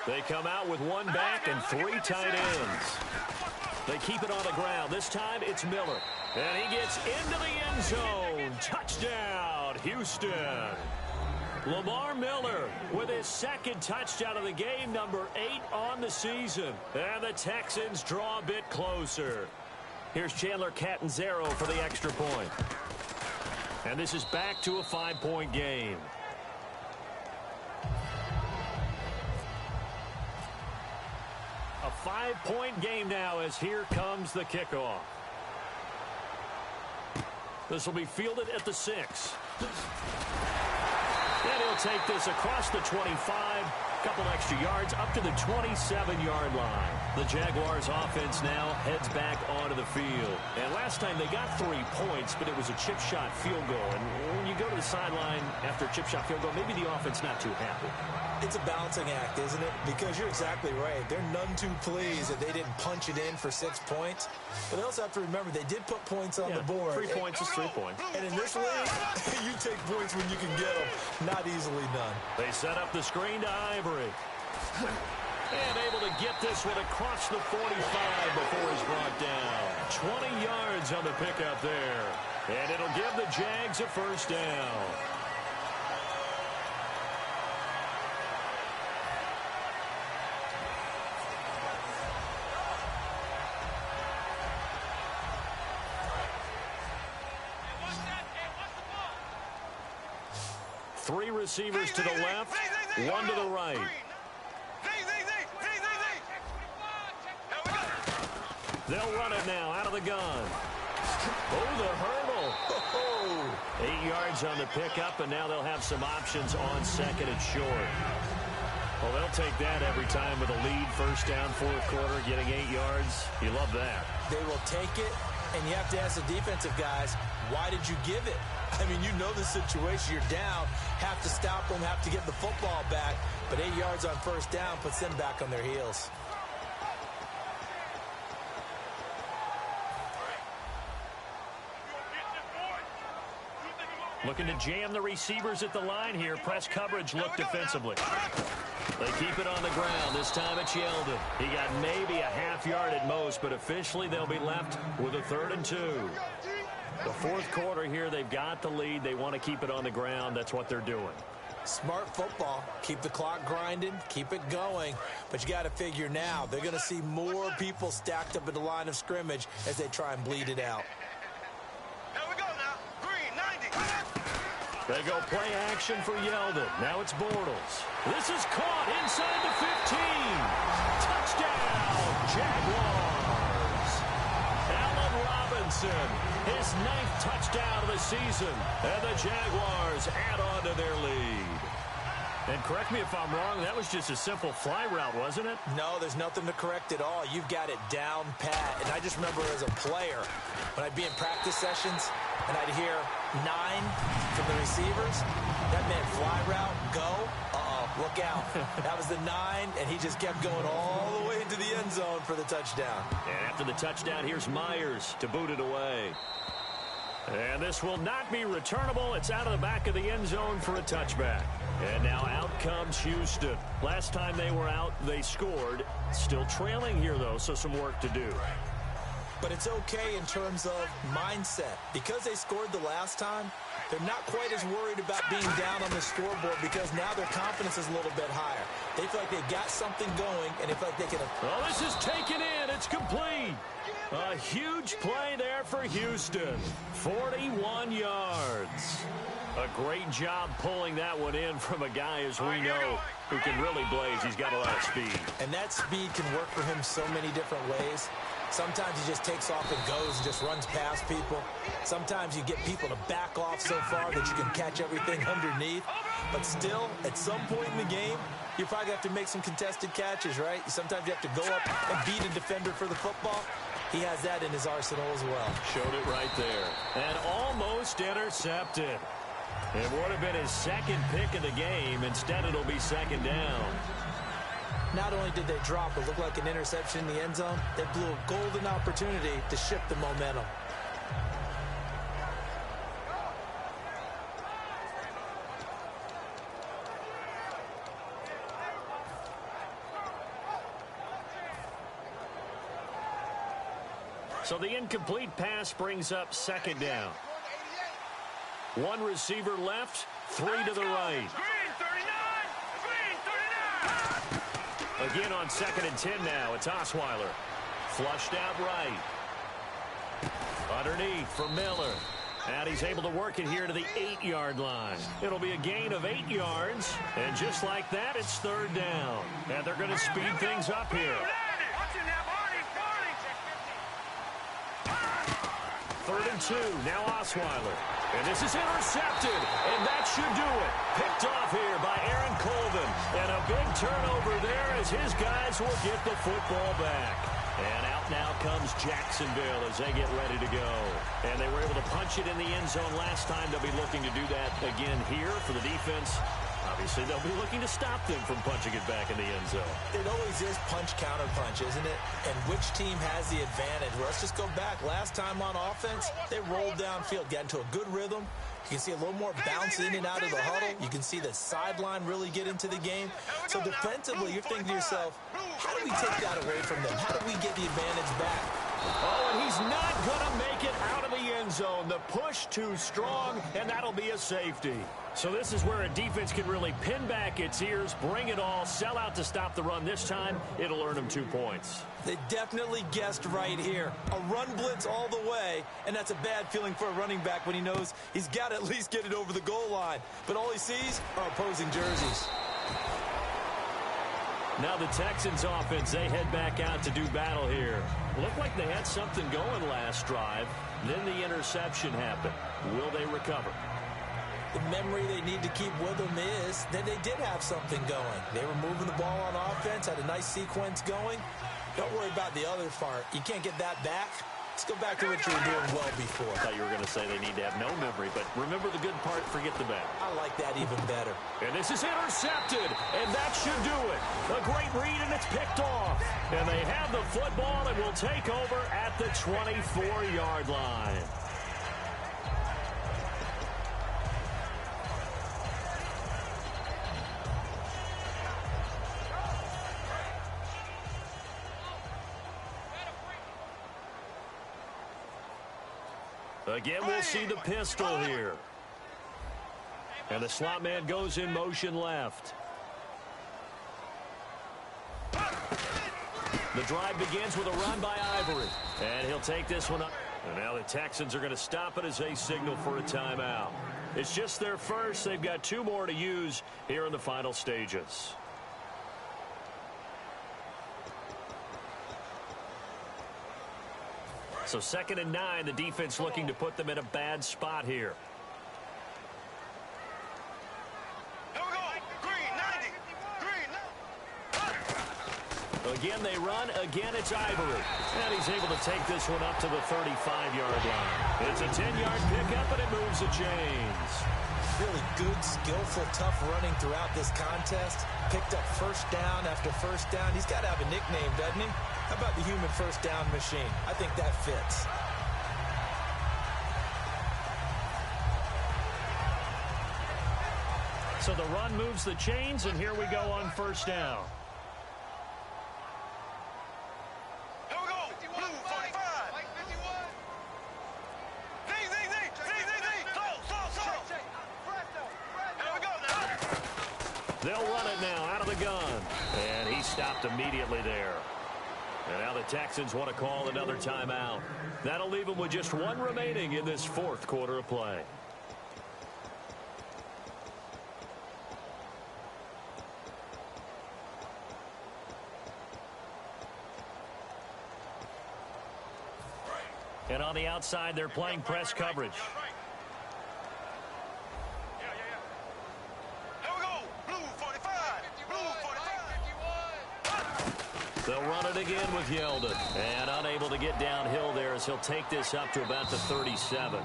C: They come out with 1 back and 3 tight ends. They keep it on the ground. This time it's Miller. And he gets into the end zone. Touchdown, Houston. Lamar Miller with his 2nd touchdown of the game, number 8 on the season. And the Texans draw a bit closer. Here's Chandler Catanzaro for the extra point. And this is back to a 5-point game. A 5-point game now as here comes the kickoff. This will be fielded at the 6. And he'll take this across the 25 Couple extra yards up to the 27-yard line. The Jaguars offense now heads back onto the field. And last time they got 3 points, but it was a chip shot field goal. And when you go to the sideline after a chip shot field goal, maybe the offense not too happy.
E: It's a balancing act, isn't it? Because you're exactly right. They're none too pleased that they didn't punch it in for 6 points. But they also have to remember they did put points on the board.
C: 3 points is 3 points.
E: And in this league, you take points when you can get them. Not easily done.
C: They set up the screen to Ivory. And able to get this one across the 45 before he's brought down. 20 yards on the pickup there. And it'll give the Jags a first down. Three receivers to the left, one to the right. They'll run it now out of the gun. Oh, the hurdle. 8 yards on the pickup, and now they'll have some options on second and short. Well, they'll take that every time with a lead. First down, fourth quarter, getting 8 yards. You love that.
E: They will take it, and you have to ask the defensive guys, why did you give it? I mean, you know the situation. You're down, have to stop them, have to get the football back. But 8 yards on first down puts them back on their heels.
C: Looking to jam the receivers at the line here. Press coverage look defensively. They keep it on the ground. This time it's Yeldon. He got maybe a half yard at most, but officially they'll be left with a 3rd and 2. The fourth quarter here, they've got the lead. They want to keep it on the ground. That's what they're doing.
E: Smart football. Keep the clock grinding. Keep it going. But you got to figure now, they're going to see more people stacked up at the line of scrimmage as they try and bleed it out.
D: Here we go now. Green, 90.
C: They go play action for Yeldon. Now it's Bortles. This is caught inside the 15. Touchdown, Jaguars. Allen Robinson, his 9th touchdown of the season. And the Jaguars add on to their lead. And correct me if I'm wrong, that was just a simple fly route, wasn't it?
E: No, there's nothing to correct at all. You've got it down pat. And I just remember as a player, when I'd be in practice sessions, and I'd hear 9 from the receivers, that meant fly route, go, look out. That was the 9, and he just kept going all the way into the end zone for the touchdown.
C: And after the touchdown, here's Myers to boot it away. And this will not be returnable. It's out of the back of the end zone for a touchback. And now out comes Houston. Last time they were out, they scored. Still trailing here, though, so some work to do.
E: But it's okay in terms of mindset. Because they scored the last time, they're not quite as worried about being down on the scoreboard because now their confidence is a little bit higher. They feel like they've got something going, and they feel like they can...
C: Oh, this is taken in. It's complete. A huge play there for Houston. 41 yards. A great job pulling that one in from a guy, as we know, who can really blaze. He's got a lot of speed.
E: And that speed can work for him so many different ways. Sometimes he just takes off and goes and just runs past people. Sometimes you get people to back off so far that you can catch everything underneath. But still, at some point in the game, you probably have to make some contested catches, right? Sometimes you have to go up and beat a defender for the football. He has that in his arsenal as well.
C: Showed it right there. And almost intercepted. It would have been his second pick of the game. Instead, it'll be second down.
E: Not only did they drop what looked like an interception in the end zone, they blew a golden opportunity to shift the momentum.
C: So the incomplete pass brings up second down. One receiver left, 3 to the right. Again on 2nd and 10 now. It's Osweiler. Flushed out right. Underneath for Miller. And he's able to work it here to the 8-yard line. It'll be a gain of 8 yards. And just like that, it's 3rd down. And they're going to speed things up here. 3rd and 2. Now Osweiler. And this is intercepted. And that should do it. Picked off here by Aaron Colvin. And a big turnover there as his guys will get the football back. And out now comes Jacksonville as they get ready to go. And they were able to punch it in the end zone last time. They'll be looking to do that again here for the defense. Obviously, they'll be looking to stop them from punching it back in the end zone.
E: It always is punch-counter-punch, isn't it? And which team has the advantage? Well, let's just go back. Last time on offense, they rolled downfield, got into a good rhythm. You can see a little more bounce in and out of the huddle. You can see the sideline really get into the game. So defensively, you're thinking to yourself, how do we take that away from them? How do we get the advantage back?
C: Oh, and he's not going to make it out of the end zone. The push too strong, and that'll be a safety. So this is where a defense can really pin back its ears, bring it all, sell out to stop the run. This time, it'll earn them 2 points.
E: They definitely guessed right here. A run blitz all the way, and that's a bad feeling for a running back when he knows he's got to at least get it over the goal line. But all he sees are opposing jerseys.
C: Now the Texans offense, they head back out to do battle here. Looked like they had something going last drive. Then the interception happened. Will they recover?
E: The memory they need to keep with them is that they did have something going. They were moving the ball on offense, had a nice sequence going. Don't worry about the other part. You can't get that back. Let's go back to what you were doing well before.
C: I thought you were going to say they need to have no memory, but remember the good part, forget the bad.
E: I like that even better.
C: And this is intercepted, and that should do it. A great read, and it's picked off. And they have the football and will take over at the 24-yard line. Again, we'll see the pistol here. And the slot man goes in motion left. The drive begins with a run by Ivory. And he'll take this one up. And now the Texans are going to stop it as they signal for a timeout. It's just their first. They've got 2 more to use here in the final stages. So 2nd and 9, the defense looking to put them in a bad spot here.
D: Here we go. Green, 90. Green.
C: Again, they run. Again, it's Ivory. And he's able to take this one up to the 35-yard line. It's a 10-yard pickup, and it moves the chains.
E: Really good, skillful, tough running throughout this contest. Picked up first down after first down. He's got to have a nickname, doesn't he? How about the human first down machine? I think that fits.
C: So the run moves the chains, and here we go on first down.
D: Here we go. Blue, 45. Slow. Here we go now.
C: They'll run it now out of the gun. And he stopped immediately there. And now the Texans want to call another timeout. That'll leave them with just 1 remaining in this 4th quarter of play. And on the outside, they're playing press coverage. They'll run it again with Yeldon. And unable to get downhill there as he'll take this up to about the 37.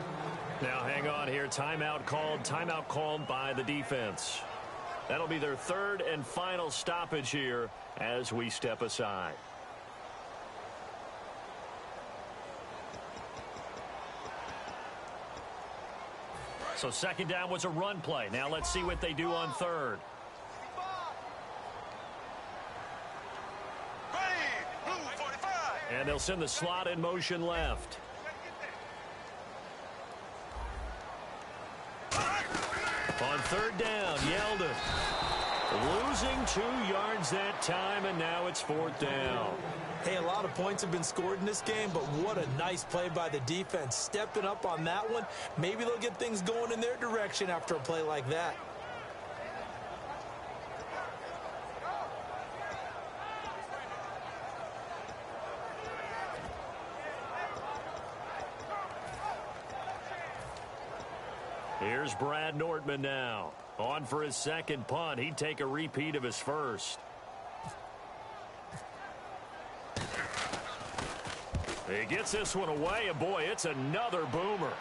C: Now hang on here. Timeout called by the defense. That'll be their 3rd and final stoppage here as we step aside. So 2nd down was a run play. Now let's see what they do on 3rd. And they'll send the slot in motion left. On 3rd down, Yeldon losing 2 yards that time, and now it's 4th down.
E: Hey, a lot of points have been scored in this game, but what a nice play by the defense. Stepping up on that one. Maybe they'll get things going in their direction after a play like that.
C: Here's Brad Nortman now. On for his second punt. He'd take a repeat of his first. He gets this one away, and boy, it's another boomer.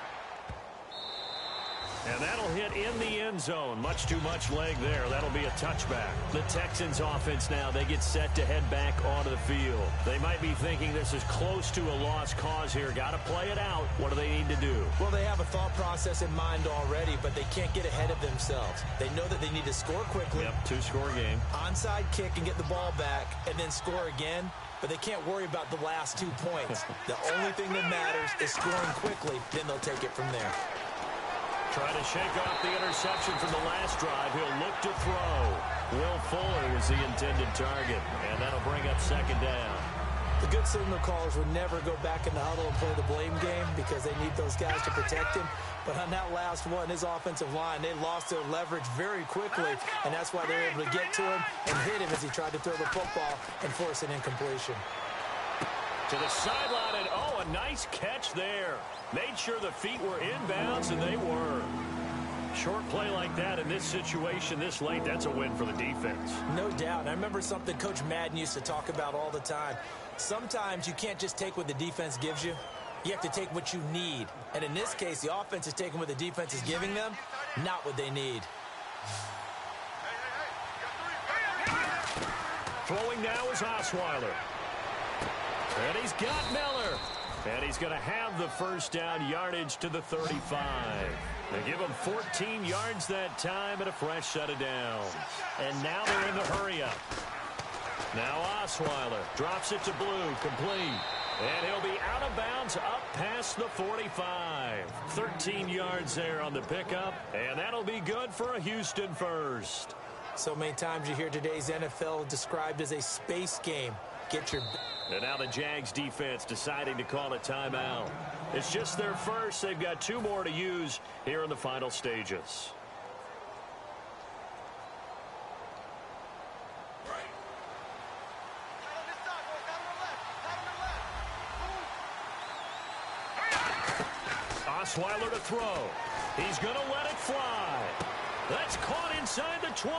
C: And that'll hit in the end zone. Much too much leg there. That'll be a touchback. The Texans offense now, they get set to head back onto the field. They might be thinking this is close to a lost cause here. Got to play it out. What do they need to do?
E: Well, they have a thought process in mind already, but they can't get ahead of themselves. They know that they need to score quickly.
C: Yep, two-score game.
E: Onside kick and get the ball back, and then score again. But they can't worry about the last 2 points. The only thing that matters is scoring quickly. Then they'll take it from there.
C: Try to shake off the interception from the last drive. He'll look to throw. Will Fuller was the intended target, and that'll bring up second down.
E: The good signal callers would never go back in the huddle and play the blame game because they need those guys to protect him. But on that last one, his offensive line, they lost their leverage very quickly, and that's why they were able to get to him and hit him as he tried to throw the football and force an incompletion.
C: To the sideline, and oh, a nice catch there. Made sure the feet were inbounds, and they were. Short play like that in this situation this late, that's a win for the defense.
E: No doubt. I remember something Coach Madden used to talk about all the time. Sometimes you can't just take what the defense gives you. You have to take what you need. And in this case, the offense is taking what the defense is giving them, not what they need.
C: Throwing now is Osweiler. And he's got Miller. And he's going to have the first down, yardage to the 35. They give him 14 yards that time and a fresh set of downs. And now they're in the hurry-up. Now Osweiler drops it to Blue, complete. And he'll be out of bounds up past the 45. 13 yards there on the pickup, and that'll be good for a Houston first.
E: So many times you hear today's NFL described as a space game. Get your...
C: And now the Jags defense deciding to call a timeout. It's just their first. They've got 2 more to use here in the final stages. Osweiler to throw. He's going to let it fly. That's caught inside the 20.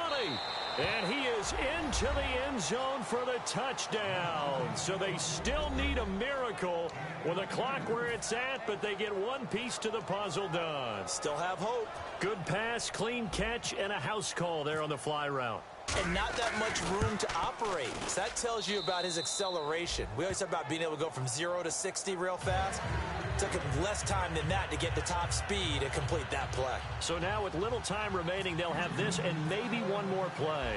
C: And he is into the end zone for the touchdown. So they still need a miracle with the clock where it's at, but they get one piece to the puzzle done.
E: Still have hope.
C: Good pass, clean catch, and a house call there on the fly route.
E: And not that much room to operate. So that tells you about his acceleration. We always talk about being able to go from 0 to 60 real fast. It took him less time than that to get the top speed and complete that play.
C: So now with little time remaining, they'll have this and maybe one more play.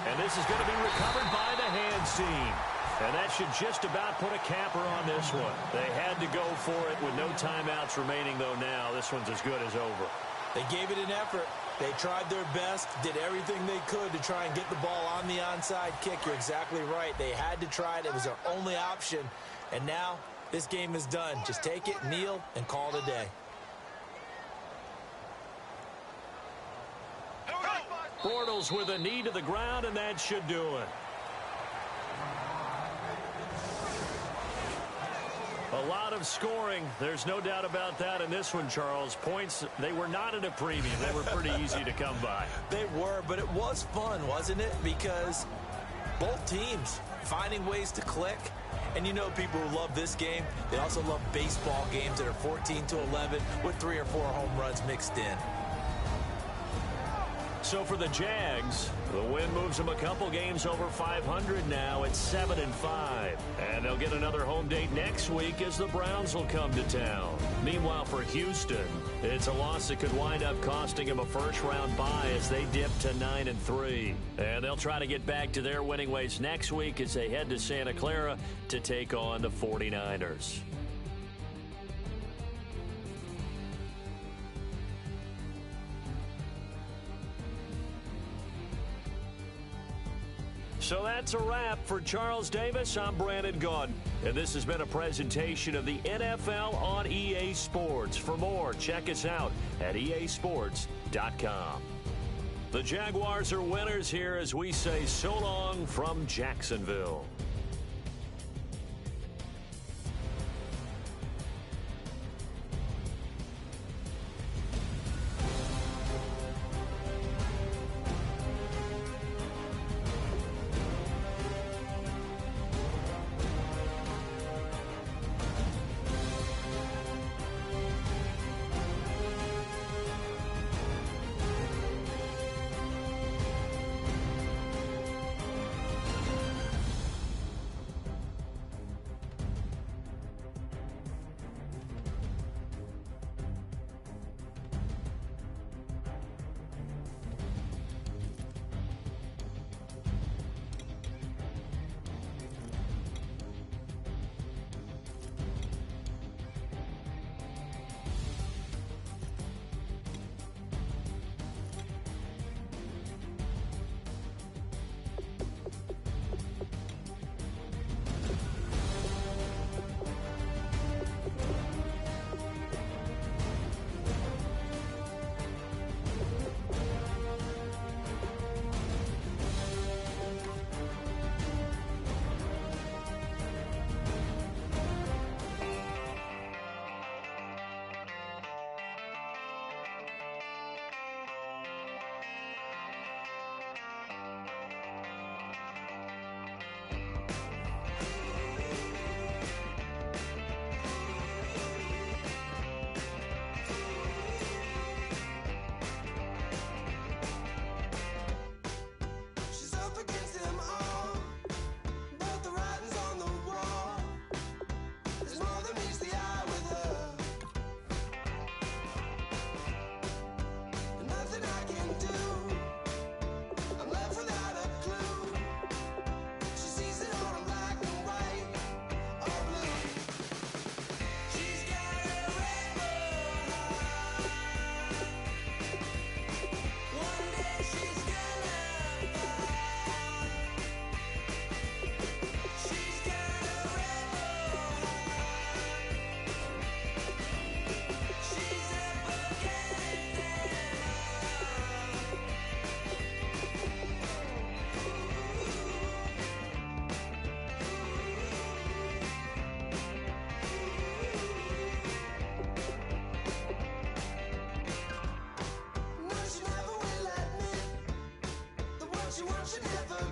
C: And this is going to be recovered by the hands team. And that should just about put a capper on this one. They had to go for it with no timeouts remaining, though now. This one's as good as over.
E: They gave it an effort. They tried their best, did everything they could to try and get the ball on the onside kick. You're exactly right. They had to try it. It was their only option. And now this game is done. Just take it, kneel, and call it a day.
C: Bortles with a knee to the ground, and that should do it. A lot of scoring. There's no doubt about that in this one, Charles. Points, they were not at a premium. They were pretty easy to come by.
E: They were, but it was fun, wasn't it? Because both teams finding ways to click. And you know people who love this game, they also love baseball games that are 14-11 with 3 or 4 home runs mixed in.
C: So for the Jags, the win moves them a couple games over 500 now at 7-5. And they'll get another home date next week as the Browns will come to town. Meanwhile, for Houston, it's a loss that could wind up costing them a first-round bye as they dip to 9-3. And they'll try to get back to their winning ways next week as they head to Santa Clara to take on the 49ers. So that's a wrap for Charles Davis. I'm Brandon Gaudin, and this has been a presentation of the NFL on EA Sports. For more, check us out at easports.com. The Jaguars are winners here as we say so long from Jacksonville.
A: you want should never